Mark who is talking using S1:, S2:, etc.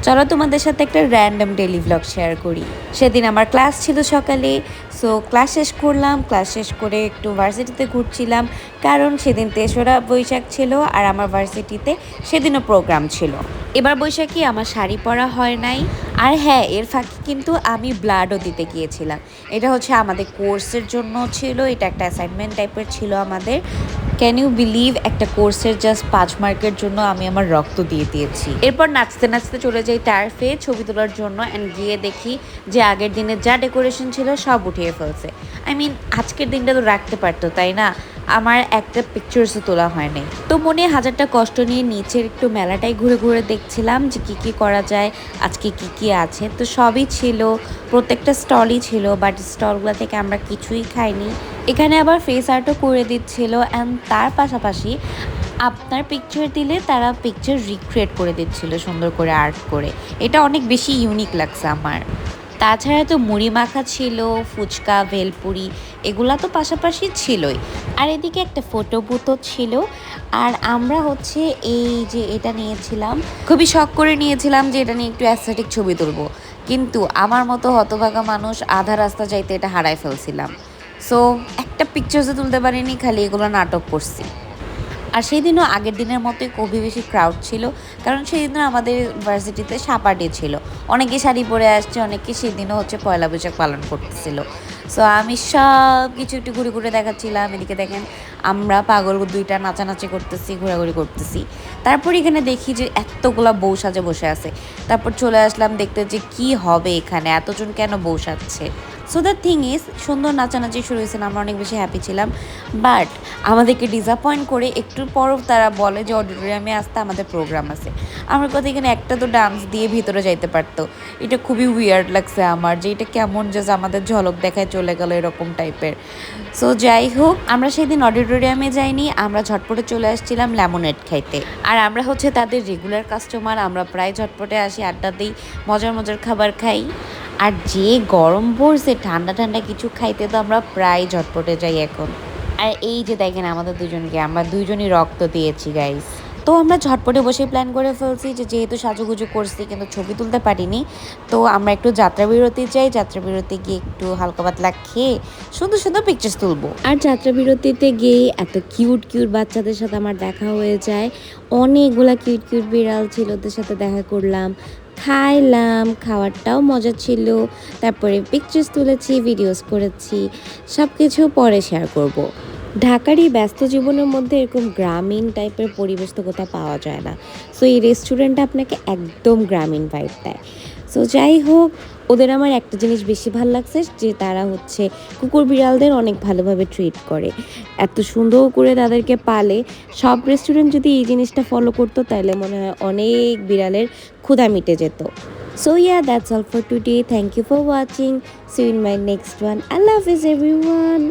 S1: চলো তোমাদের সাথে একটা র্যান্ডম ডেইলি ভ্লগ শেয়ার করি। সেদিন আমার ক্লাস ছিল সকালে, সো ক্লাস শেষ করলাম। ক্লাস শেষ করে একটু ভার্সিটিতে ঘুরছিলাম, কারণ সেদিন ৩রা বৈশাখ ছিল আর আমার ভার্সিটিতে সেদিনও প্রোগ্রাম ছিল। এবার বৈশাখী আমার শাড়ি পরা হয় নাই। আর হ্যাঁ, এর ফাঁকে কিন্তু আমি ব্লাডও দিতে গিয়েছিলাম। এটা হচ্ছে আমাদের কোর্সের জন্য ছিল, এটা একটা অ্যাসাইনমেন্ট টাইপের ছিল আমাদের। ক্যান ইউ বিলিভ, একটা কোর্সের জাস্ট 5 মার্কের জন্য আমি আমার রক্ত দিয়ে দিয়েছি। এরপর নাচতে নাচতে চলে যাই টার্ফে ছবি তোলার জন্য, অ্যান্ড গিয়ে দেখি যে আগের দিনের যা ডেকোরেশন ছিল সব উঠিয়ে ফেলছে। আই মিন, আজকের দিনটা তো রাখতে পারতো, তাই না? আমার একটা পিকচার্সও তোলা হয়নি। তো মনে হাজারটা কষ্ট নিয়ে নিচের একটু মেলাটাই ঘুরে ঘুরে দেখছিলাম যে কী কী করা যায়, আজকে কি কি আছে। তো সবই ছিল, প্রত্যেকটা স্টলই ছিল, বাট স্টলগুলো থেকে আমরা কিছুই খাইনি। এখানে আবার ফেস আর্টও করে দিচ্ছিল, অ্যান্ড তার পাশাপাশি আপনার পিকচার দিলে তারা পিকচার রিক্রিয়েট করে দিচ্ছিল সুন্দর করে আর্ট করে। এটা অনেক বেশি ইউনিক লাগছে আমার। তাছাড়া তো মুড়ি মাখা ছিল, ফুচকা, ভেলপুরি, এগুলা তো পাশাপাশি ছিলই। আর এদিকে একটা ফটো বুথও ছিল। আর আমরা হচ্ছে এই যে এটা নিয়েছিলাম, খুবই শখ করে নিয়েছিলাম যে এটা নিয়ে একটু অ্যাস্থেটিক ছবি তুলবো, কিন্তু আমার মতো হতভাগা মানুষ আধা রাস্তা যাইতে এটা হারাই ফেলছিলাম। সো একটা পিকচার্সও তুলতে পারিনি, খালি এগুলো নাটক করছি। আর সেই দিনও আগের দিনের মতোই খুবই বেশি ক্রাউড ছিল, কারণ সেই দিনও আমাদের ভার্সিটিতে সাপা ডে ছিল। অনেকে শাড়ি পরে আসছে, অনেকে সেদিনও হচ্ছে পয়লা বৈশাখ পালন করতেছিল। সো আমি সব কিছু একটু ঘুরে ঘুরে দেখাচ্ছিলাম। এদিকে দেখেন আমরা পাগল দুইটা নাচানাচি করতেছি, ঘোরাঘুরি করতেছি। তারপর এখানে দেখি যে এতগুলা বউ সাজে বসে আছে। তারপর চলে আসলাম দেখতে যে কি হবে এখানে, এতজন কেন বউ সাজছে। সো দ্য থিং ইজ, সুন্দর নাচানাচি শুরু হয়েছে, আমরা অনেক বেশি হ্যাপি ছিলাম। বাট আমাদেরকে ডিসঅ্যাপয়েন্ট করে একটু পরও তারা বলে যে অডিটোরিয়ামে আসতে আমাদের প্রোগ্রাম আছে। আমার কথা, এখানে একটা তো ডান্স দিয়ে ভিতরে যাইতে পারতো। এটা খুবই উইয়ার্ড লাগছে আমার, যে এটা কেমন জাস্ট আমাদের ঝলক দেখায় চলে গেল এরকম টাইপের। সো যাই হোক, আমরা সেদিন অডিটোরিয়ামে যাইনি, আমরা ঝটপটে চলে আসছিলাম লেমনেড খাইতে। আর আমরা হচ্ছে তাদের রেগুলার কাস্টমার, আমরা প্রায় ঝটপটে আসি, আড্ডা দিই, মজার মজার খাবার খাই। আর যে গরম পড়ছে, ঠান্ডা ঠান্ডা কিছু খাইতে তো আমরা প্রায় ঝটপটে যাই এখন। আর এই যে দেখেন আমাদের দুজনকে, আমরা দুইজনই রক্ত দিয়েছি গাইস। তো আমরা ঝটপটে বসে প্ল্যান করে ফেলছি যে যেহেতু সাজুগুজু করছি কিন্তু ছবি তুলতে পারিনি, তো আমরা একটু যাত্রা বিরতি যাই, যাত্রা বিরতি গিয়ে একটু হালকা পাতলা খেয়ে সুন্দর সুন্দর পিকচার্স তুলবো। আর যাত্রা বিরতিতে গিয়ে এত কিউট কিউট বাচ্চাদের সাথে আমার দেখা হয়ে যায়। অনেকগুলা কিউট কিউট বিড়াল ছিল, ওদের সাথে দেখা করলাম, খাইলাম, খাওয়ারটাও মজা ছিল। তারপরে পিকচার্স তুলেছি, ভিডিওস করেছি, সব কিছু পরে শেয়ার করব। ঢাকার এই ব্যস্ত জীবনের মধ্যে এরকম গ্রামীণ টাইপের পরিবেশ তো কোথাও পাওয়া যায় না। সো এই রেস্টুরেন্টটা আপনাকে একদম গ্রামীণ ভাইব দেয়। সো যাই হোক, ওদের আমার একটা জিনিস বেশি ভালো লাগছে, যে তারা হচ্ছে কুকুর বিড়ালদের অনেক ভালোভাবে ট্রিট করে, এত সুন্দর করে তাদেরকে পালে। সব রেস্টুরেন্ট যদি এই জিনিসটা ফলো করতো তাহলে মনে হয় অনেক বিড়ালের ক্ষুধা মিটে যেত। So yeah, that's all for today. Thank you for watching. See you in my next one. I love you everyone.